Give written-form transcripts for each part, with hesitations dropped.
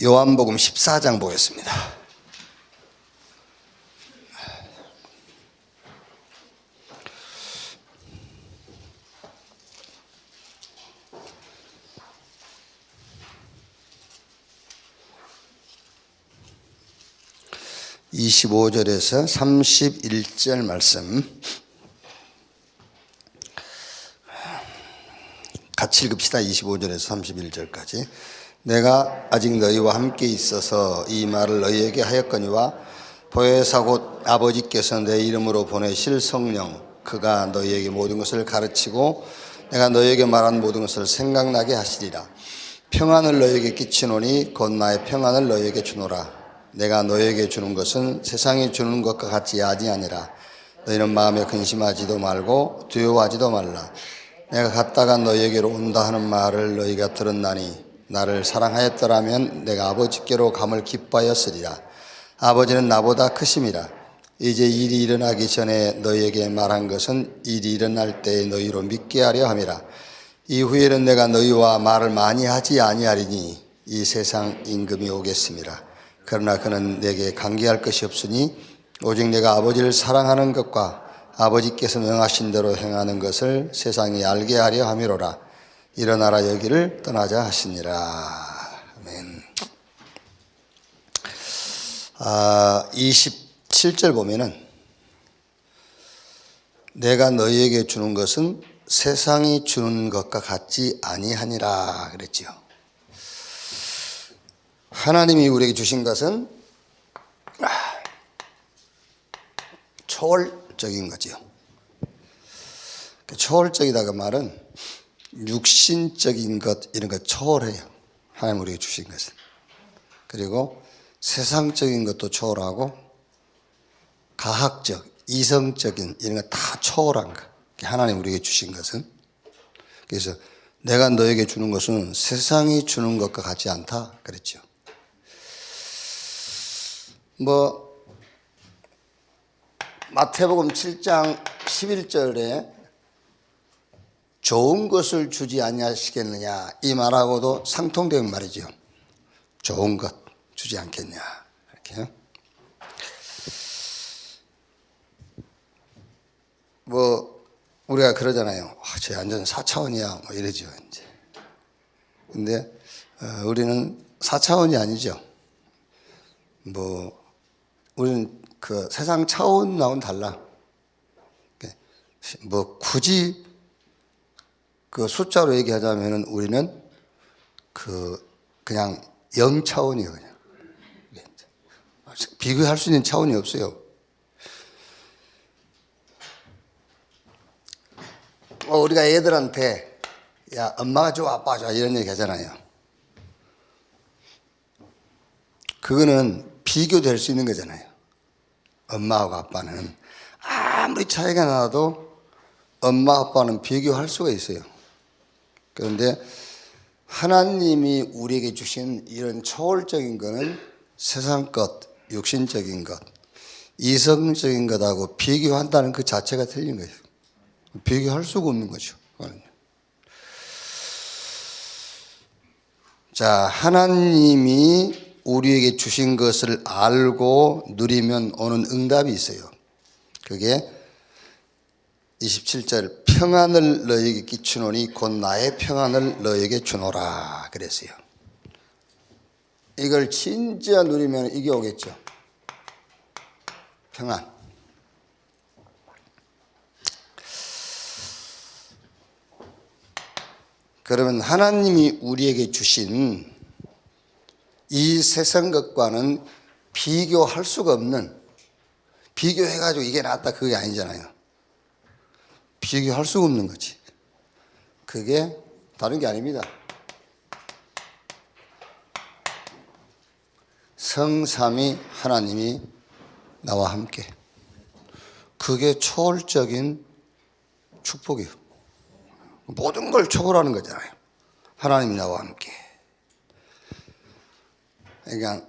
요한복음 14장 보겠습니다. (25절에서) (31절) 말씀 같이 읽읍시다. 25절에서 31절까지. 내가 아직 너희와 함께 있어서 이 말을 너희에게 하였거니와 보혜사 곧 아버지께서 내 이름으로 보내실 성령 그가 너희에게 모든 것을 가르치고 내가 너희에게 말한 모든 것을 생각나게 하시리라. 평안을 너희에게 끼치노니 곧 나의 평안을 너희에게 주노라. 내가 너희에게 주는 것은 세상이 주는 것과 같이 아니하니라. 너희는 마음에 근심하지도 말고 두려워하지도 말라. 내가 갔다가 너희에게로 온다 하는 말을 너희가 들었나니 나를 사랑하였더라면 내가 아버지께로 감을 기뻐하였으리라. 아버지는 나보다 크심이라. 이제 일이 일어나기 전에 너희에게 말한 것은 일이 일어날 때에 너희로 믿게 하려 함이라. 이후에는 내가 너희와 말을 많이 하지 아니하리니 이 세상 임금이 오겠습니다. 그러나 그는 내게 관계할 것이 없으니 오직 내가 아버지를 사랑하는 것과 아버지께서 명하신 대로 행하는 것을 세상이 알게 하려 함이로라. 일어나라 여기를 떠나자 하시니라. 아멘. 27절 보면은 내가 너희에게 주는 것은 세상이 주는 것과 같지 아니하니라 그랬지요. 하나님이 우리에게 주신 것은 초월적인 거지요. 초월적이다가 말은 육신적인 것 이런 거 초월해요. 하나님 우리에게 주신 것은. 그리고 세상적인 것도 초월하고 가학적, 이성적인 이런 거 다 초월한 거. 하나님 우리에게 주신 것은. 그래서 내가 너에게 주는 것은 세상이 주는 것과 같지 않다 그랬죠. 마태복음 7장 11절에 좋은 것을 주지 아니하시겠느냐 이 말하고도 상통되는 말이죠. 좋은 것 주지 않겠냐 이렇게. 우리가 그러잖아요. 쟤 완전 4차원이야 이러죠 이제. 근데 우리는 4차원이 아니죠. 우리는 그 세상 차원하고는 달라. 굳이 그 숫자로 얘기하자면은 우리는 그냥 0차원이에요. 그냥. 비교할 수 있는 차원이 없어요. 우리가 애들한테 야 엄마가 좋아 아빠가 좋아 이런 얘기 하잖아요. 그거는 비교될 수 있는 거잖아요. 엄마하고 아빠는 아무리 차이가 나도 엄마 아빠는 비교할 수가 있어요. 그런데 하나님이 우리에게 주신 이런 초월적인 거는 세상 것, 육신적인 것, 이성적인 것하고 비교한다는 그 자체가 틀린 거예요. 비교할 수가 없는 거죠. 자, 하나님이 우리에게 주신 것을 알고 누리면 오는 응답이 있어요. 그게 27절 평안을 너희에게 끼치노니 곧 나의 평안을 너희에게 주노라 그랬어요. 이걸 진짜 누리면 이게 오겠죠. 평안. 그러면 하나님이 우리에게 주신 이 세상 것과는 비교할 수가 없는, 비교해가지고 이게 낫다 그게 아니잖아요. 비교할 수가 없는 거지. 그게 다른 게 아닙니다. 성삼위 하나님이 나와 함께. 그게 초월적인 축복이에요. 모든 걸 초월하는 거잖아요. 하나님이 나와 함께. 그러니까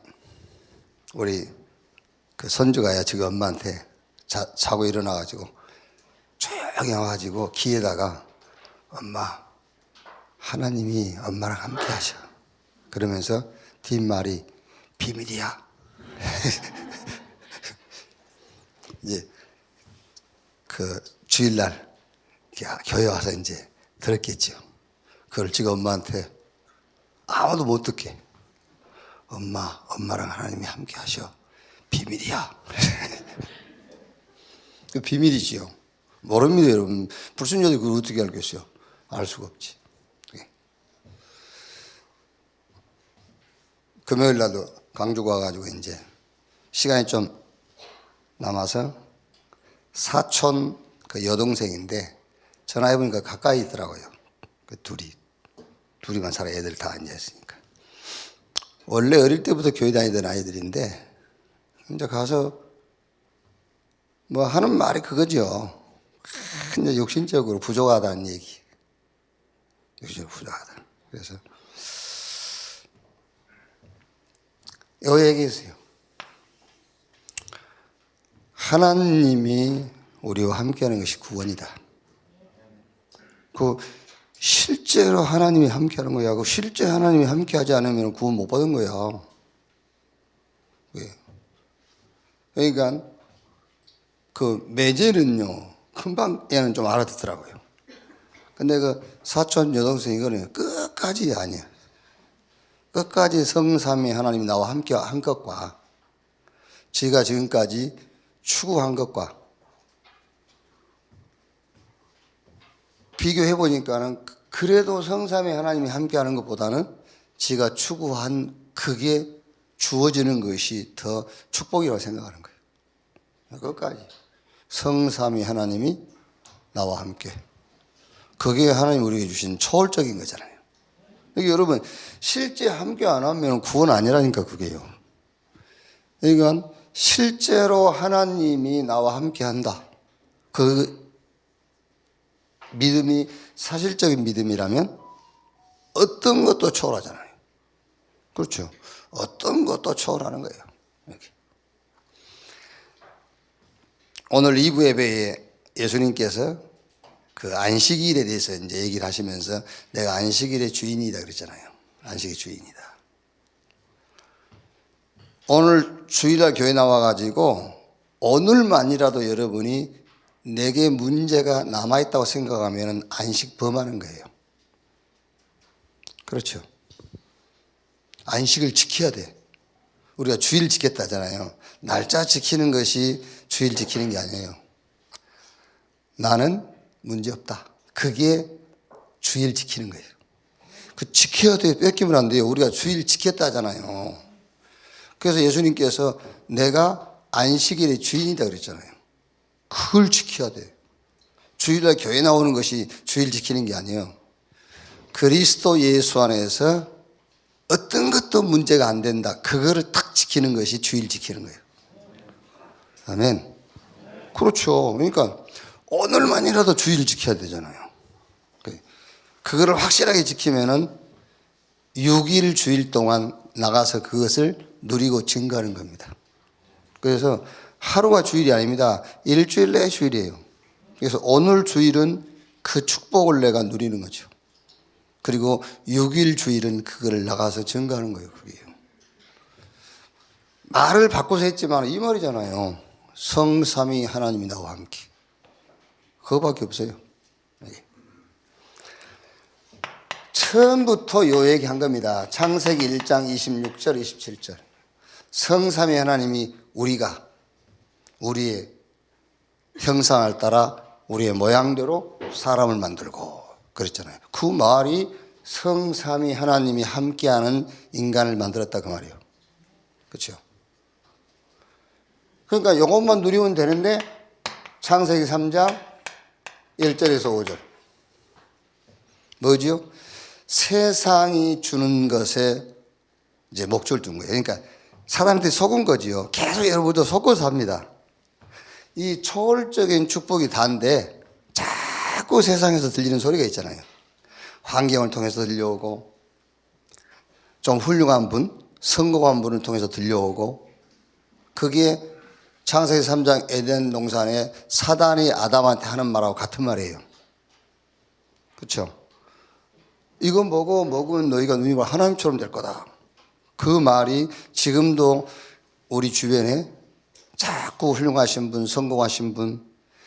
우리 그 손주가야 지금 엄마한테 자고 일어나가지고 조용히 와가지고 귀에다가 엄마 하나님이 엄마랑 함께 하셔 그러면서 뒷말이 비밀이야. 이제 그 주일날 교회 와서 이제 들었겠죠. 그걸 지금 엄마한테 아무도 못 듣게, 엄마랑 하나님이 함께 하셔. 비밀이야. 그 비밀이지요. 모릅니다, 여러분. 불순종자들이 그걸 어떻게 알겠어요? 알 수가 없지. 금요일 날도 강주가 와가지고 이제 시간이 좀 남아서 사촌 그 여동생인데 전화해보니까 가까이 있더라고요. 그 둘이만 살아. 애들 다 앉아있으니까. 원래 어릴 때부터 교회 다니던 아이들인데 이제 가서 뭐 하는 말이 그거죠. 근데 욕심적으로 부족하다는 얘기. 욕심적으로 부족하다. 그래서 요 얘기했어요. 하나님이 우리와 함께하는 것이 구원이다. 그 실제로 하나님이 함께하는 거야. 그 실제 하나님이 함께하지 않으면 구원 못 받은 거야. 왜? 그러니까 그 매제는요 금방 얘는 좀 알아듣더라고요. 근데 그 사촌 여동생 이거는 끝까지 아니야. 끝까지 성삼위 하나님이 나와 함께 한 것과 지가 지금까지 추구한 것과 비교해 보니까는 그래도 성삼위 하나님이 함께 하는 것보다는 지가 추구한 그게 주어지는 것이 더 축복이라고 생각하는 거예요. 끝까지 성삼위 하나님이 나와 함께. 그게 하나님 우리에게 주신 초월적인 거잖아요. 그러니까 여러분 실제 함께 안 하면 구원 아니라니까 그게요. 그러니까 실제로 하나님이 나와 함께 한다. 그 믿음이 사실적인 믿음이라면 어떤 것도 초월하잖아요. 그렇죠. 어떤 것도 초월하는 거예요. 이렇게. 오늘 2부 예배에 예수님께서 그 안식일에 대해서 이제 얘기를 하시면서 내가 안식일의 주인이다 그랬잖아요. 안식의 주인이다. 오늘 주일날 교회 나와가지고 오늘만이라도 여러분이 내게 문제가 남아있다고 생각하면 안식 범하는 거예요. 그렇죠. 안식을 지켜야 돼. 우리가 주일 지켰다잖아요. 날짜 지키는 것이 주일 지키는 게 아니에요. 나는 문제없다. 그게 주일 지키는 거예요. 그 지켜야 돼. 뺏기면 안 돼요. 우리가 주일 지켰다잖아요. 그래서 예수님께서 내가 안식일의 주인이다 그랬잖아요. 그걸 지켜야 돼. 주일날 교회 나오는 것이 주일 지키는 게 아니에요. 그리스도 예수 안에서 어떤 것도 문제가 안 된다. 그거를 딱 지키는 것이 주일 지키는 거예요. 아멘. 그렇죠. 그러니까 오늘만이라도 주일 지켜야 되잖아요. 그거를 확실하게 지키면은 6일 주일 동안 나가서 그것을 누리고 증거하는 겁니다. 그래서 하루가 주일이 아닙니다. 일주일 내에 주일이에요. 그래서 오늘 주일은 그 축복을 내가 누리는 거죠. 그리고 6일 주일은 그거를 나가서 증거하는 거예요. 그게요. 말을 바꿔서 했지만 이 말이잖아요. 성삼위 하나님이 나와 함께. 그거밖에 없어요. 처음부터 요 얘기 한 겁니다. 창세기 1장 26절 27절. 성삼위 하나님이 우리가 우리의 형상을 따라 우리의 모양대로 사람을 만들고 그랬잖아요. 그 말이 성삼위 하나님이 함께하는 인간을 만들었다 그 말이에요. 그렇죠? 그러니까 이것만 누리면 되는데 창세기 3장 1절에서 5절 뭐지요? 세상이 주는 것에 이제 목줄 둔 거예요. 그러니까 사람한테 속은 거지요. 계속 여러분도 속고서 합니다. 이 초월적인 축복이 다인데 자꾸 세상에서 들리는 소리가 있잖아요. 환경을 통해서 들려오고 좀 훌륭한 분, 성공한 분을 통해서 들려오고 그게 창세기 3장 에덴 동산에 사단이 아담한테 하는 말하고 같은 말이에요. 그렇죠? 이건 보고 먹으면 너희가 눈이 하나님처럼 될 거다. 그 말이 지금도 우리 주변에 자꾸 훌륭하신 분, 성공하신 분,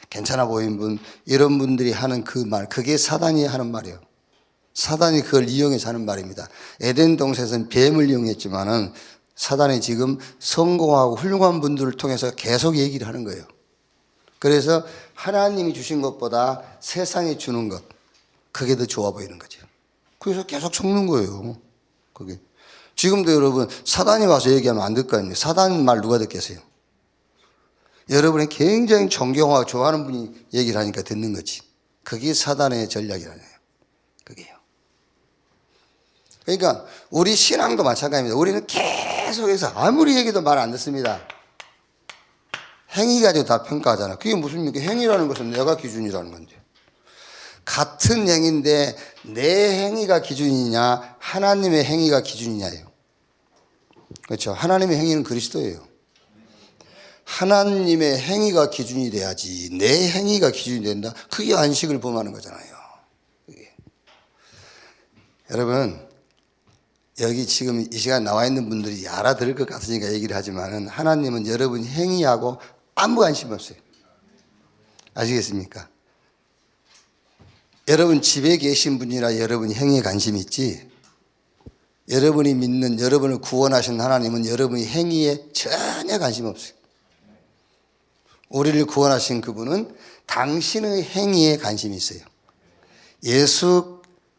괜찮아 보이는 분, 이런 분들이 하는 그 말, 그게 사단이 하는 말이에요. 사단이 그걸 이용해서 하는 말입니다. 에덴 동산에서는 뱀을 이용했지만은 사단이 지금 성공하고 훌륭한 분들을 통해서 계속 얘기를 하는 거예요. 그래서 하나님이 주신 것보다 세상이 주는 것, 그게 더 좋아 보이는 거죠. 그래서 계속 속는 거예요. 그게. 지금도 여러분, 사단이 와서 얘기하면 안 될 거 아니에요. 사단 말 누가 듣겠어요? 여러분이 굉장히 존경하고 좋아하는 분이 얘기를 하니까 듣는 거지. 그게 사단의 전략이라네요. 그게요. 그러니까 우리 신앙도 마찬가지입니다. 우리는 계속해서 아무리 얘기도 말 안 듣습니다. 행위 가지고 다 평가하잖아. 그게 무슨 얘기? 행위라는 것은 내가 기준이라는 건데. 같은 행위인데 내 행위가 기준이냐 하나님의 행위가 기준이냐예요. 그렇죠. 하나님의 행위는 그리스도예요. 하나님의 행위가 기준이 돼야지 내 행위가 기준이 된다. 그게 안식을 범하는 거잖아요. 그게. 여러분 여기 지금 이 시간 나와 있는 분들이 알아들을 것 같으니까 얘기를 하지만은 하나님은 여러분 행위하고 아무 관심 없어요. 아시겠습니까? 여러분 집에 계신 분이라 여러분이 행위에 관심 있지, 여러분이 믿는 여러분을 구원하신 하나님은 여러분이 행위에 전혀 관심 없어요. 우리를 구원하신 그분은 당신의 행위에 관심이 있어요.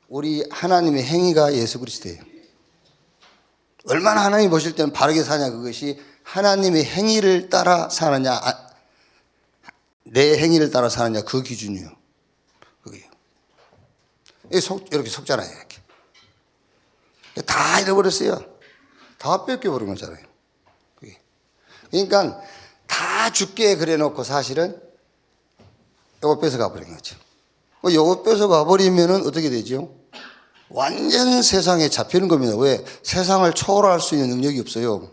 우리 하나님의 행위가 예수 그리스도예요. 얼마나 하나님이 보실 때는 바르게 사냐, 그것이 하나님의 행위를 따라 사느냐, 내 행위를 따라 사느냐, 그 기준이요. 그게요. 이렇게 속잖아요, 이렇게. 다 잃어버렸어요. 다 뺏겨버린 거잖아요. 그게. 그러니까 다 죽게 그래놓고 사실은 요거 뺏어가 버린 거죠. 요거 뺏어가 버리면은 어떻게 되죠? 완전 세상에 잡히는 겁니다. 왜? 세상을 초월할 수 있는 능력이 없어요.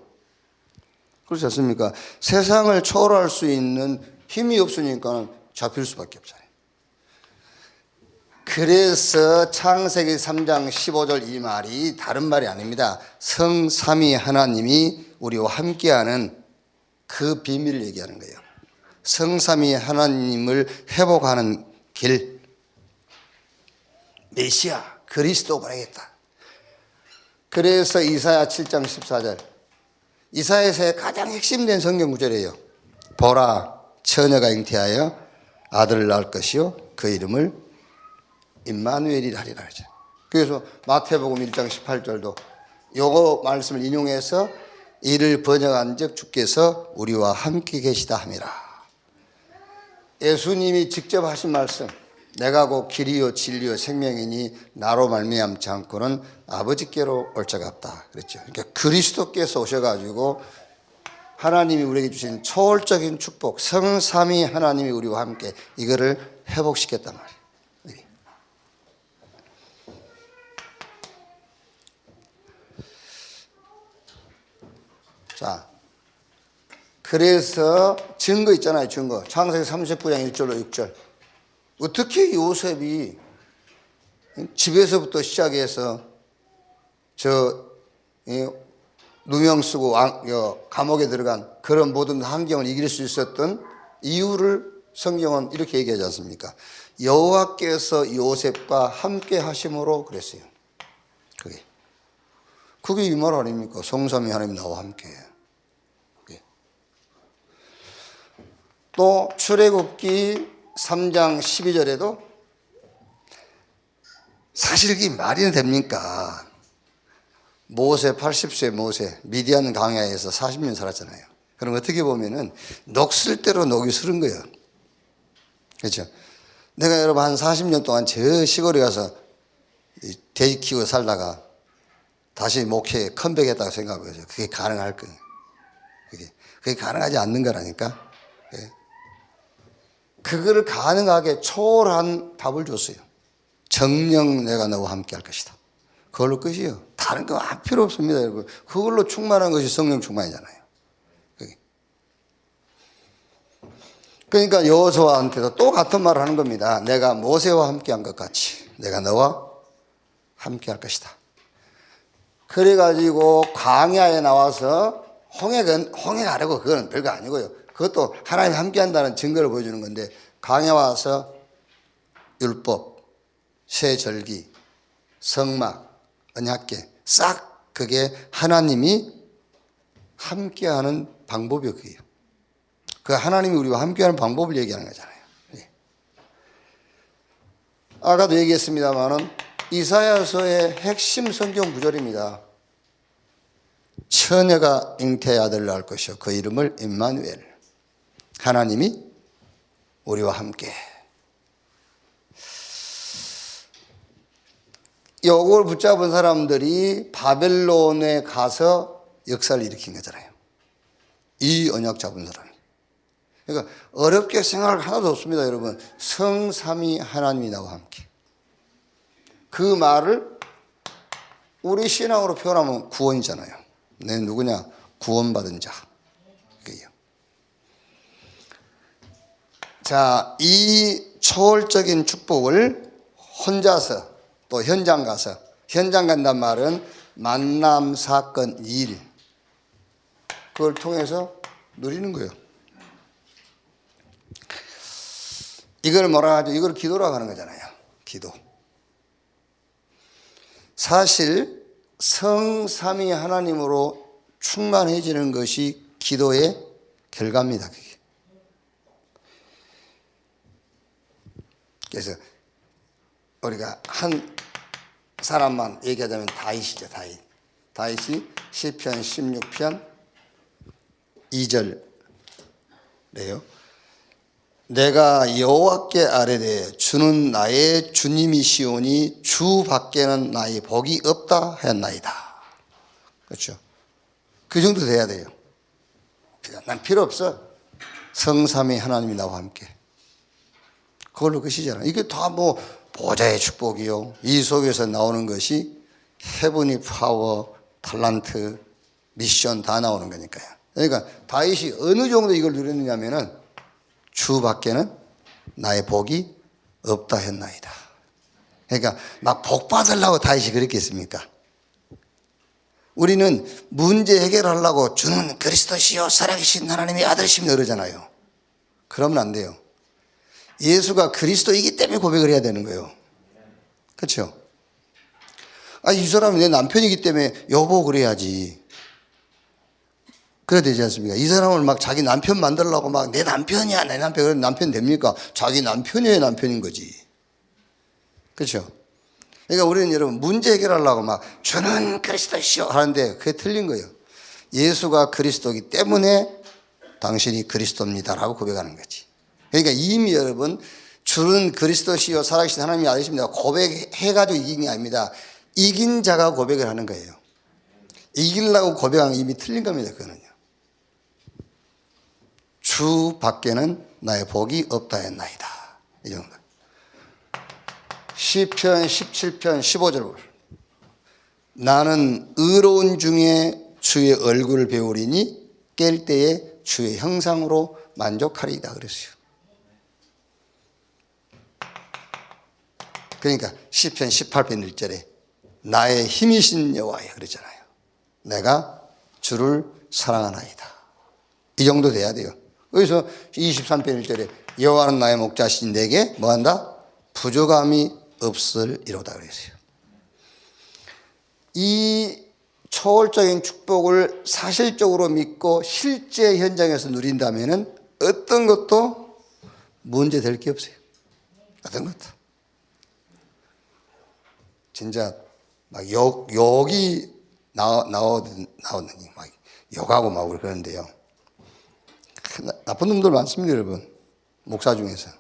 그렇지 않습니까? 세상을 초월할 수 있는 힘이 없으니까 잡힐 수밖에 없잖아요. 그래서 창세기 3장 15절 이 말이 다른 말이 아닙니다. 성삼위 하나님이 우리와 함께하는 그 비밀을 얘기하는 거예요. 성삼위 하나님을 회복하는 길, 메시아 그리스도 보내겠다. 그래서 이사야 7장 14절, 이사야서의 가장 핵심된 성경 구절이에요. 보라, 처녀가 잉태하여 아들을 낳을 것이요 그 이름을 임마누엘이라 하리라 하죠. 그래서 마태복음 1장 18절도 요거 말씀을 인용해서 이를 번역한 즉 주께서 우리와 함께 계시다 함이라. 예수님이 직접 하신 말씀, 내가 곧 길이요 진리요 생명이니 나로 말미암지 않고는 아버지께로 올 자가 없다 그랬죠. 그러니까 그리스도께서 오셔가지고 하나님이 우리에게 주신 초월적인 축복, 성삼위 하나님이 우리와 함께 이거를 회복시켰단 말이에요. 자, 그래서 증거 있잖아요. 증거. 창세기 39장 1절로 6절. 어떻게 요셉이 집에서부터 시작해서 누명 쓰고 감옥에 들어간 그런 모든 환경을 이길 수 있었던 이유를 성경은 이렇게 얘기하지 않습니까? 여호와께서 요셉과 함께 하심으로 그랬어요. 그게 이 말 아닙니까? 성삼위 하나님 나와 함께. 또 출애굽기 3장 12절에도 사실 이게 말이 됩니까? 모세 80세 모세 미디안 광야에서 40년 살았잖아요. 그럼 어떻게 보면은 녹슬 대로 녹이 슬은 거예요. 그렇죠? 내가 여러분 한 40년 동안 저 시골에 가서 돼지 키우고 살다가 다시 목회에 컴백했다고 생각해보세요. 그게 가능할 거예요. 그게 가능하지 않는 거라니까. 그거를 가능하게 초월한 답을 줬어요. 정녕 내가 너와 함께 할 것이다. 그걸로 끝이에요. 다른 거 필요 없습니다, 여러분. 그걸로 충만한 것이 성령 충만이잖아요. 그러니까 여호수아한테도 또 같은 말을 하는 겁니다. 내가 모세와 함께 한 것 같이 내가 너와 함께 할 것이다. 그래가지고 광야에 나와서 홍해가 아니고 그건 별거 아니고요. 그것도 하나님이 함께 한다는 증거를 보여주는 건데, 광야 와서 율법, 세절기, 성막, 언약궤 싹 그게 하나님이 함께하는 방법이 그게요. 그 하나님이 우리와 함께하는 방법을 얘기하는 거잖아요. 예. 아까도 얘기했습니다마는 이사야서의 핵심 성경 구절입니다. 처녀가 잉태의 아들을 낳을 것이요 그 이름을 임마누엘. 하나님이 우리와 함께. 요걸 붙잡은 사람들이 바벨론에 가서 역사를 일으킨 거잖아요. 이 언약 잡은 사람이. 그러니까 어렵게 생각할 하나도 없습니다, 여러분. 성삼위 하나님이 나와 함께. 그 말을 우리 신앙으로 표현하면 구원이잖아요. 내 누구냐? 구원받은 자. 그게요. 자, 이 초월적인 축복을 혼자서 또 현장 가서, 현장 간단 말은 만남, 사건, 일, 그걸 통해서 누리는 거예요. 이걸 뭐라 하죠? 이걸 기도라고 하는 거잖아요. 기도. 사실 성삼위 하나님으로 충만해지는 것이 기도의 결과입니다. 그게. 그래서 우리가 한 사람만 얘기하자면 다윗이죠. 다윗이 시편 16편 2절래요. 내가 여호와께 아뢰되 주는 나의 주님이시오니 주 밖에는 나의 복이 없다 하였나이다. 그렇죠. 그 정도 돼야 돼요. 난 필요 없어. 성삼위 하나님이 나와 함께. 그걸로 끝이잖아요. 이게 다 뭐 보좌의 축복이요. 이 속에서 나오는 것이 헤브니 파워, 탤런트, 미션 다 나오는 거니까요. 그러니까 다윗이 어느 정도 이걸 누렸느냐면은 주 밖에는 나의 복이 없다 했나이다. 그러니까 막 복 받으려고 다윗이 그랬겠습니까? 우리는 문제 해결하려고 주는 그리스도시요 살아계신 하나님의 아들이시며 그러잖아요. 그러면 안 돼요. 예수가 그리스도이기 때문에 고백을 해야 되는 거예요. 그렇죠? 이 사람이 내 남편이기 때문에 여보 그래야지. 그래야 되지 않습니까? 이 사람을 막 자기 남편 만들려고 막 내 남편이야, 내 남편. 그럼 남편 됩니까? 자기 남편이어야 남편인 거지. 그렇죠? 그러니까 우리는 여러분 문제 해결하려고 막 주는 그리스도시오 하는데 그게 틀린 거예요. 예수가 그리스도이기 때문에 당신이 그리스도입니다라고 고백하는 거지. 그러니까 이미 여러분 주는 그리스도시요 살아계신 하나님이 아니십니다. 고백해가지고 이긴 게 아닙니다. 이긴 자가 고백을 하는 거예요. 이기려고 고백하는 게 이미 틀린 겁니다. 그거는요. 주 밖에는 나의 복이 없다 했나이다. 이 정도. 시편 17편 15절. 나는 의로운 중에 주의 얼굴을 배우리니 깰 때에 주의 형상으로 만족하리이다 그랬어요. 그러니까 시편 18편 1절에 나의 힘이신 여호와여 그랬잖아요. 내가 주를 사랑하나이다. 이 정도 돼야 돼요. 그래서 23편 1절에 여호와는 나의 목자시니 내게 뭐한다? 부족함이 없으리로다 그랬어요. 이 초월적인 축복을 사실적으로 믿고 실제 현장에서 누린다면 어떤 것도 문제 될 게 없어요. 어떤 것도. 진짜 막 욕이 나오더니 막 욕하고 막 그러는데요. 나쁜 놈들 많습니다, 여러분. 목사 중에서.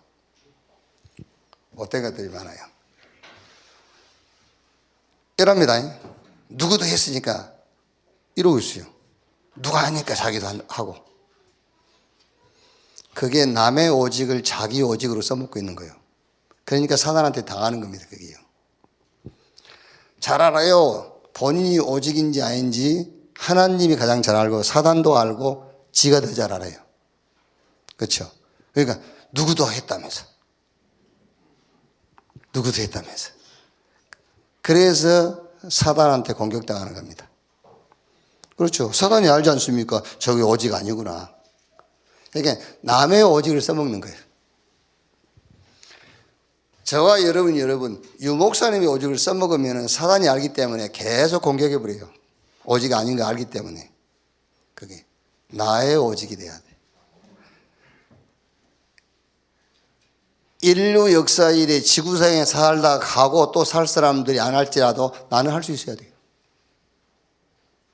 못된 것들이 많아요. 이랍니다. 누구도 했으니까 이러고 있어요. 누가 하니까 자기도 하고. 그게 남의 오직을 자기 오직으로 써먹고 있는 거예요. 그러니까 사단한테 당하는 겁니다, 그게요. 잘 알아요. 본인이 오직인지 아닌지 하나님이 가장 잘 알고 사단도 알고 지가 더 잘 알아요. 그렇죠? 그러니까 누구도 했다면서. 누구도 했다면서. 그래서 사단한테 공격당하는 겁니다. 그렇죠. 사단이 알지 않습니까? 저게 오직 아니구나. 그러니까 남의 오직을 써먹는 거예요. 저와 여러분, 유 목사님이 오직을 써먹으면 사단이 알기 때문에 계속 공격해버려요. 오직 아닌 거 알기 때문에. 그게 나의 오직이 돼야 돼. 인류 역사 일에 지구상에 살다 가고 또 살 사람들이 안 할지라도 나는 할 수 있어야 돼요.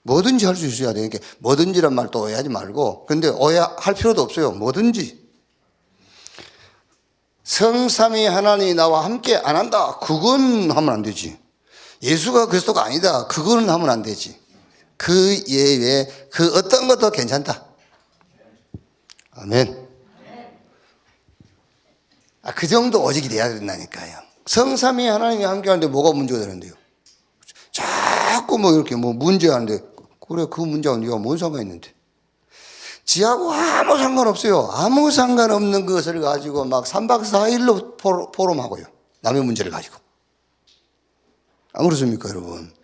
뭐든지 할 수 있어야 돼요. 그러니까 뭐든지란 말 또 오해하지 말고. 근데 오해할 필요도 없어요. 뭐든지. 성삼위 하나님이 나와 함께 안 한다. 그건 하면 안 되지. 예수가 그리스도가 아니다. 그거는 하면 안 되지. 그 예외에 그 어떤 것도 괜찮다. 아멘. 그 정도 오직이 돼야 된다니까요. 성삼위 하나님이 함께 하는데 뭐가 문제가 되는데요? 자꾸 뭐 이렇게 뭐 문제하는데, 그래, 그 문제하고 네가 뭔 상관이 있는데? 지하고 아무 상관없어요. 아무 상관없는 것을 가지고 막 3박 4일로 포럼하고요. 남의 문제를 가지고. 안 그렇습니까, 여러분?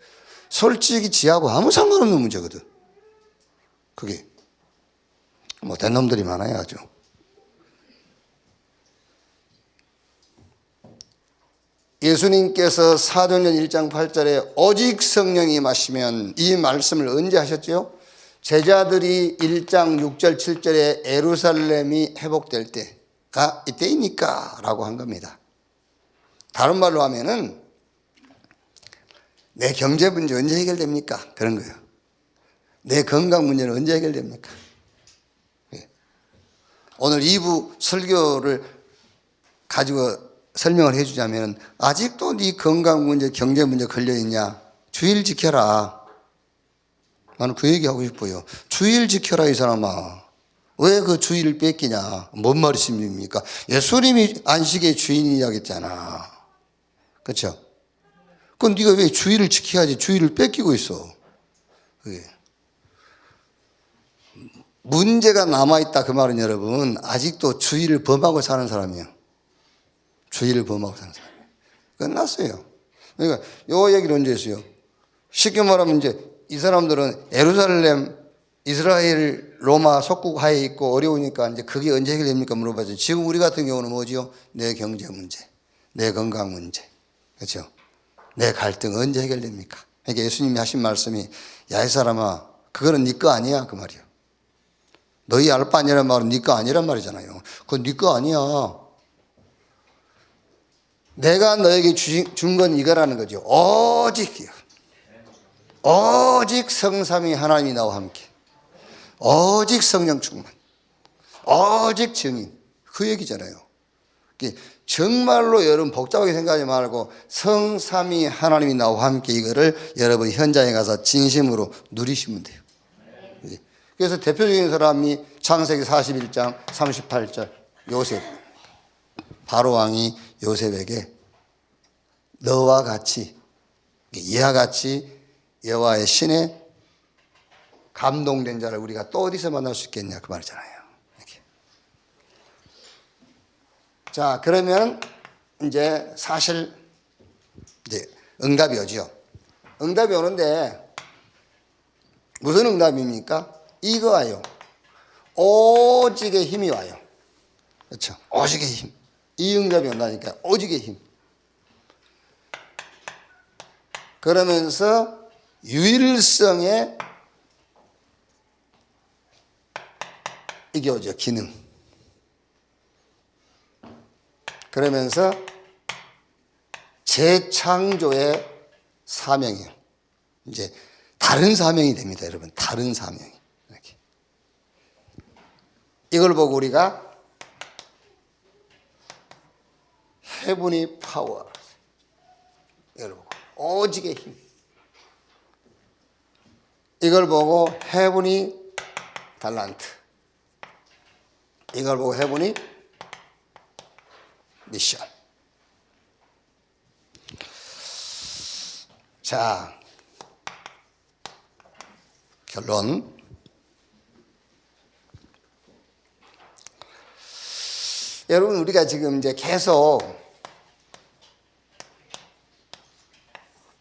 솔직히 지하고 아무 상관없는 문제거든. 그게. 못된 놈들이 많아요, 아주. 예수님께서 사도행전 1장 8절에 오직 성령이 임하시면, 이 말씀을 언제 하셨죠? 제자들이 1장 6절 7절에 예루살렘이 회복될 때가 이때이니까 라고 한 겁니다. 다른 말로 하면은 내 경제 문제 언제 해결됩니까? 그런 거예요. 내 건강 문제는 언제 해결됩니까? 오늘 2부 설교를 가지고 설명을 해주자면, 아직도 네 건강 문제, 경제 문제 걸려있냐? 주일 지켜라. 나는 그 얘기하고 싶어요. 주일 지켜라, 이 사람아. 왜 그 주일을 뺏기냐? 뭔 말씀입니까? 예수님이 안식의 주인이라겠잖아. 그렇죠? 그럼 네가 왜 주일을 지켜야지 주일을 뺏기고 있어? 그게. 문제가 남아있다 그 말은, 여러분, 아직도 주일을 범하고 사는 사람이에요. 주일을 범하고 사는 사람이에요. 끝났어요. 그러니까 요 얘기를 언제 했어요? 쉽게 말하면 이제 이 사람들은 예루살렘, 이스라엘, 로마 속국 하에 있고 어려우니까 이제 그게 언제 해결됩니까? 물어봐죠. 지금 우리 같은 경우는 뭐지요? 내 경제 문제, 내 건강 문제, 그렇죠? 내 갈등 언제 해결됩니까? 그러니까 예수님이 하신 말씀이, 야, 이 사람아, 그거는 네 거 아니야, 그 말이요. 너희 알 바 아니란 말은 네 거 아니란 말이잖아요. 그건 네 거 아니야. 내가 너에게 준 건 이거라는 거죠. 오직 성삼위 하나님이 나와 함께, 오직 성령 충만, 오직 증인, 그 얘기잖아요. 정말로 여러분 복잡하게 생각하지 말고 성삼위 하나님이 나와 함께, 이거를 여러분 현장에 가서 진심으로 누리시면 돼요. 그래서 대표적인 사람이 창세기 41장 38절 요셉. 바로왕이 요셉에게 너와 같이, 이와 같이 여호와의 신에 감동된 자를 우리가 또 어디서 만날 수 있겠냐, 그 말이잖아요. 이렇게. 자, 그러면 이제 사실 이제 응답이 오죠. 응답이 오는데 무슨 응답입니까? 이거 와요. 오직의 힘이 와요. 그렇죠? 오직의 힘. 이 응답이 온다니까. 오직의 힘. 그러면서 유일성의 이게 오죠. 기능. 그러면서 재창조의 사명이에요. 이제 다른 사명이 됩니다, 여러분. 다른 사명이. 이렇게. 이걸 보고 우리가 heavenly power, 이걸 보고 오직의 힘, 이걸 보고 heavenly talent, 이걸 보고 heavenly mission. 자, 결론. 여러분, 우리가 지금 이제 계속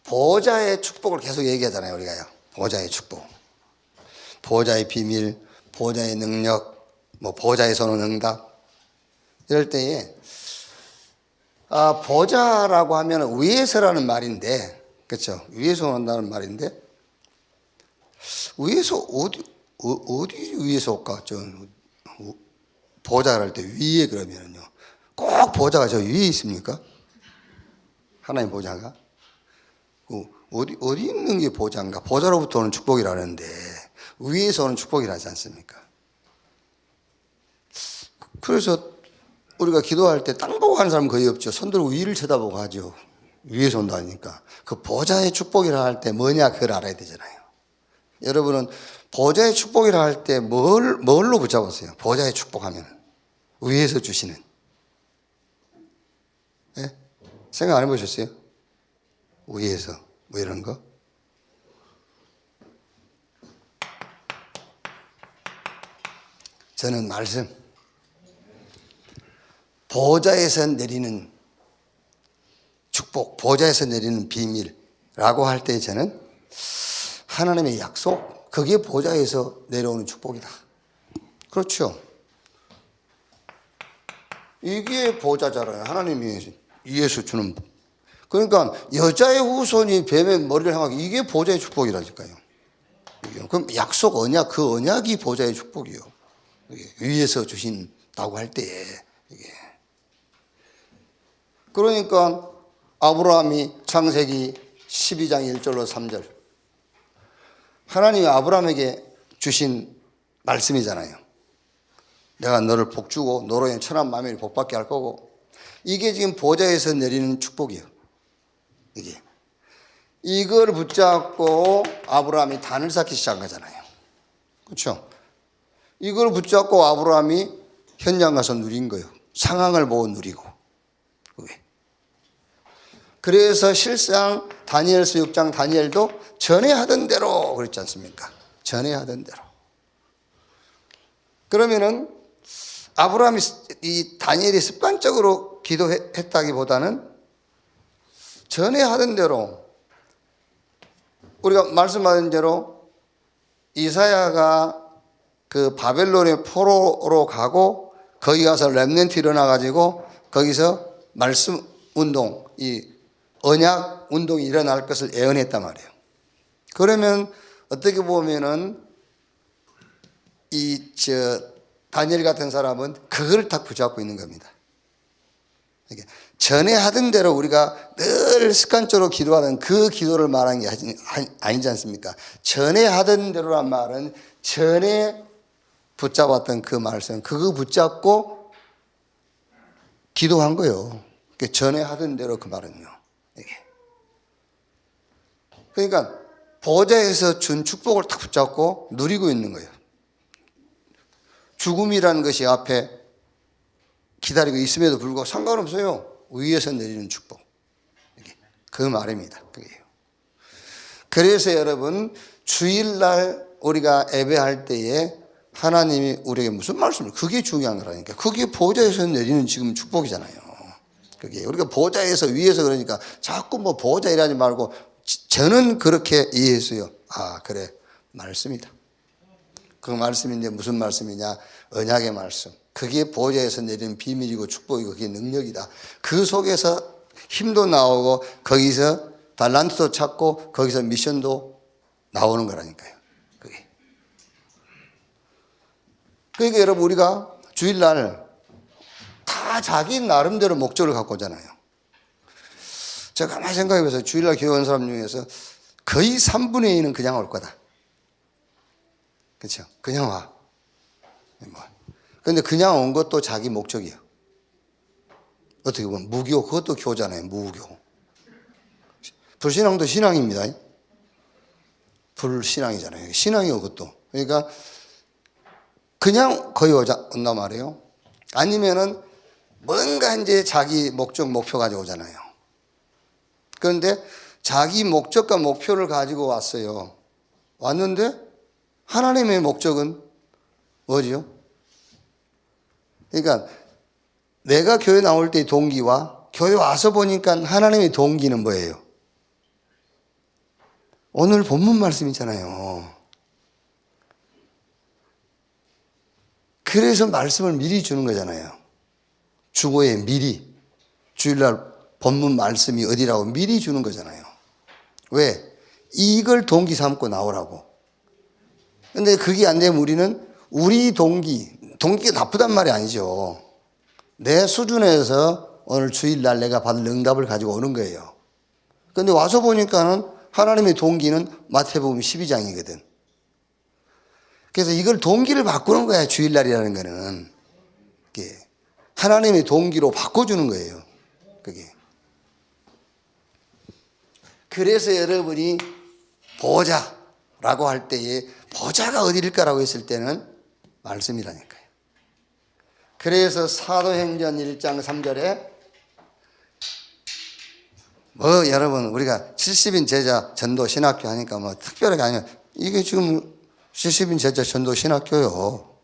보좌의 축복을 계속 얘기하잖아요, 우리가요. 보좌의 축복. 보좌의 비밀, 보좌의 능력, 뭐 보좌의 선언 응답. 이럴 때에 보좌라고 하면 위에서라는 말인데, 그렇죠? 위에서 온다는 말인데, 위에서 어디 위에서 올까? 보좌를 할 때 위에 그러면요. 꼭 보좌가 저 위에 있습니까? 하나님 보좌가? 어디 있는 게 보좌인가? 보좌로부터 오는 축복이라는데 위에서 오는 축복이라지 않습니까? 그래서 우리가 기도할 때 땅 보고 하는 사람 거의 없죠. 손 들고 위를 쳐다보고 하죠. 위에서 온다니까. 그 보좌의 축복이라 할 때 뭐냐 그걸 알아야 되잖아요. 여러분은 보좌의 축복이라 할 때 뭘로 붙잡았어요? 보좌의 축복하면 위에서 주시는. 네? 생각 안 해보셨어요? 위에서 뭐 이런 거? 저는 말씀 보좌에서 내리는 축복, 보좌에서 내리는 비밀이라고 할 때 저는 하나님의 약속, 그게 보좌에서 내려오는 축복이다. 그렇죠. 이게 보좌잖아요. 하나님이 위에서 주는. 그러니까 여자의 후손이 뱀의 머리를 향하게, 이게 보좌의 축복이라니까요. 그럼 약속 언약, 그 언약이 보좌의 축복이요. 위에서 주신다고 할 때에 이게. 그러니까 아브라함이 창세기 12장 1절로 3절 하나님이 아브라함에게 주신 말씀이잖아요. 내가 너를 복주고 너로 인해 천한 만민이 복받게 할 거고, 이게 지금 보좌에서 내리는 축복이에요. 이걸 붙잡고 아브라함이 단을 쌓기 시작한 거잖아요. 그렇죠? 이걸 붙잡고 아브라함이 현장 가서 누린 거예요. 상황을 보고 누리고. 그래서 실상 다니엘서 6장 다니엘도 전에 하던 대로 그랬지 않습니까? 전에 하던 대로. 그러면은 아브라함이, 이 다니엘이 습관적으로 기도했다기보다는 전에 하던 대로, 우리가 말씀하신 대로 이사야가 그 바벨론의 포로로 가고 거기 가서 렘넌트 일어나가지고 거기서 말씀 운동, 이 언약 운동이 일어날 것을 예언했단 말이에요. 그러면 어떻게 보면은 다니엘 같은 사람은 그걸 딱 붙잡고 있는 겁니다. 전에 하던 대로 우리가 늘 습관적으로 기도하는 그 기도를 말하는 게 아니지 않습니까? 전에 하던 대로란 말은 전에 붙잡았던 그 말씀, 그거 붙잡고 기도한 거예요. 전에 하던 대로 그 말은요. 그러니까 보좌에서 준 축복을 딱 붙잡고 누리고 있는 거예요. 죽음이라는 것이 앞에 기다리고 있음에도 불구하고 상관없어요. 위에서 내리는 축복. 그 말입니다. 그게요. 그래서 여러분, 주일날 우리가 예배할 때에 하나님이 우리에게 무슨 말씀을, 그게 중요한 거라니까. 그게 보좌에서 내리는 지금 축복이잖아요. 그게 우리가 보좌에서 위에서 그러니까 자꾸 뭐 보좌 이라지 말고, 저는 그렇게 이해했어요. 그래, 말씀이다. 그 말씀인데 무슨 말씀이냐? 언약의 말씀. 그게 보좌에서 내리는 비밀이고 축복이고 그게 능력이다. 그 속에서 힘도 나오고 거기서 달란트도 찾고 거기서 미션도 나오는 거라니까요. 그게. 그러니까 여러분, 우리가 주일날 다 자기 나름대로 목적을 갖고 오잖아요. 제가 가만히 생각해보세요. 주일날 교회 온 사람 중에서 거의 3분의 2는 그냥 올 거다. 그렇죠? 그냥 와. 그런데 그냥 온 것도 자기 목적이에요. 어떻게 보면 무교, 그것도 교잖아요. 무교. 불신앙도 신앙입니다. 불신앙이잖아요. 신앙이요, 그것도. 그러니까 그냥 거의 온단 말이에요. 아니면은 뭔가 이제 자기 목적, 목표 가지고 오잖아요. 그런데 자기 목적과 목표를 가지고 왔어요. 왔는데 하나님의 목적은 뭐지요? 그러니까 내가 교회 나올 때의 동기와 교회 와서 보니까 하나님의 동기는 뭐예요? 오늘 본문 말씀이잖아요. 그래서 말씀을 미리 주는 거잖아요. 주보에 미리, 주일날 본문 말씀이 어디라고 미리 주는 거잖아요. 왜? 이걸 동기 삼고 나오라고. 근데 그게 안 되면 우리 동기가 나쁘단 말이 아니죠. 내 수준에서 오늘 주일날 내가 받을 응답을 가지고 오는 거예요. 근데 와서 보니까는 하나님의 동기는 마태복음 12장이거든. 그래서 이걸 동기를 바꾸는 거야, 주일날이라는 거는. 하나님의 동기로 바꿔주는 거예요, 그게. 그래서 여러분이 보자라고 할 때에 보자가 어디일까라고 했을 때는 말씀이라니까요. 그래서 사도행전 1장 3절에 여러분 우리가 70인 제자 전도 신학교 하니까 특별하게 아니에요. 이게 지금 70인 제자 전도 신학교요.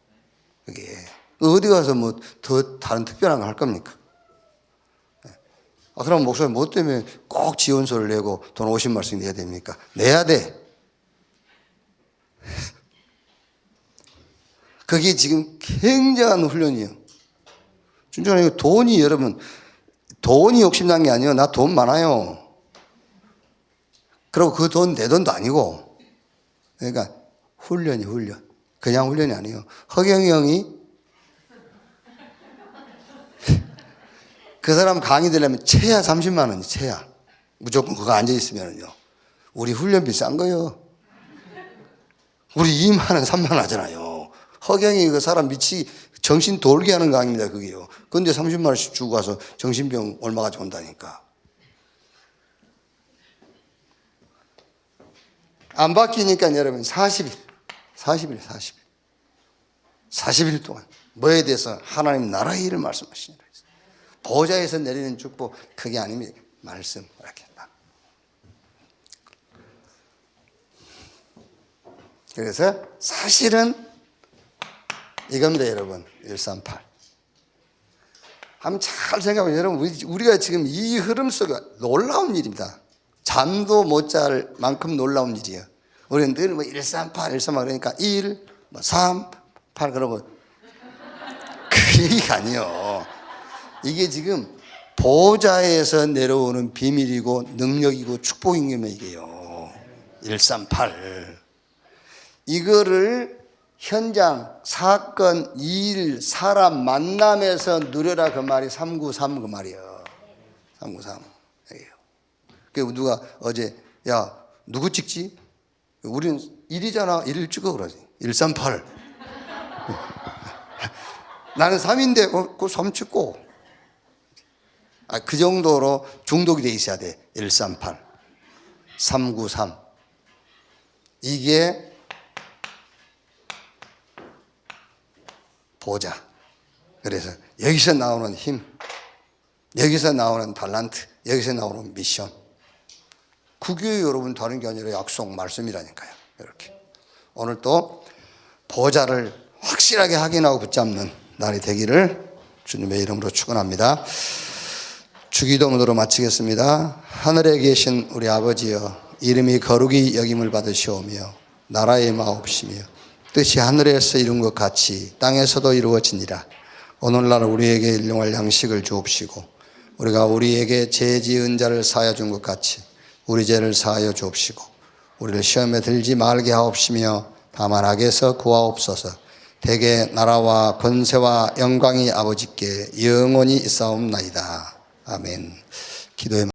그게 어디 가서 더 다른 특별한 거 할 겁니까? 그럼 목사님 뭐 때문에 꼭 지원서를 내고 돈 50만원씩 내야 됩니까? 내야 돼. 그게 지금 굉장한 훈련이에요. 진짜로 돈이 여러분, 돈이 욕심난 게 아니에요. 나 돈 많아요. 그리고 그 돈 내 돈도 아니고. 그러니까 훈련. 그냥 훈련이 아니에요. 허경이 형이 그 사람 강의 들려면 최하 30만 원이 최하. 무조건 그거 앉아있으면요. 우리 훈련비 싼 거요. 우리 2만 원, 3만 원 하잖아요. 허경이 그 사람 정신 돌게 하는 강의입니다, 그게요. 근데 30만 원씩 주고 가서 정신병 얼마 가지고 온다니까. 안 바뀌니까 여러분 40일 동안 뭐에 대해서 하나님 나라의 일을 말씀하시니라. 보좌에서 내리는 축복, 그게 아닙니다. 말씀 이렇게. 그래서 사실은 이겁니다, 여러분. 138. 한번 잘 생각해보면 여러분, 우리가 지금 이 흐름 속에 놀라운 일입니다. 잠도 못 잘 만큼 놀라운 일이에요. 우리는 늘 138 그러니까 1, 3, 8 그러고 그 얘기가 아니에요. 이게 지금 보좌에서 내려오는 비밀이고 능력이고 축복인 게 이게요. 138. 이거를 현장, 사건, 일, 사람 만남에서 누려라 그 말이 393 그 말이에요. 393. 그 누가 어제 야 누구 찍지? 우리는 1이잖아. 1을 찍어 그러지. 138. 나는 3인데 그 3 찍고. 그 정도로 중독이 돼 있어야 돼. 138. 393. 이게 보자. 그래서 여기서 나오는 힘, 여기서 나오는 달란트, 여기서 나오는 미션. 그게 여러분 다른 게 아니라 약속 말씀이라니까요. 이렇게 오늘 또 보좌를 확실하게 확인하고 붙잡는 날이 되기를 주님의 이름으로 축원합니다. 주기도문으로 마치겠습니다. 하늘에 계신 우리 아버지여, 이름이 거룩히 여김을 받으시오며 나라의 마옵시며 뜻이 하늘에서 이룬 것 같이 땅에서도 이루어지니라. 오늘날 우리에게 일용할 양식을 주옵시고 우리가 우리에게 죄 지은 자를 사하여 준 것 같이 우리 죄를 사하여 주옵시고 우리를 시험에 들지 말게 하옵시며 다만 악에서 구하옵소서. 대개 나라와 권세와 영광이 아버지께 영원히 있사옵나이다. 아멘. 기도의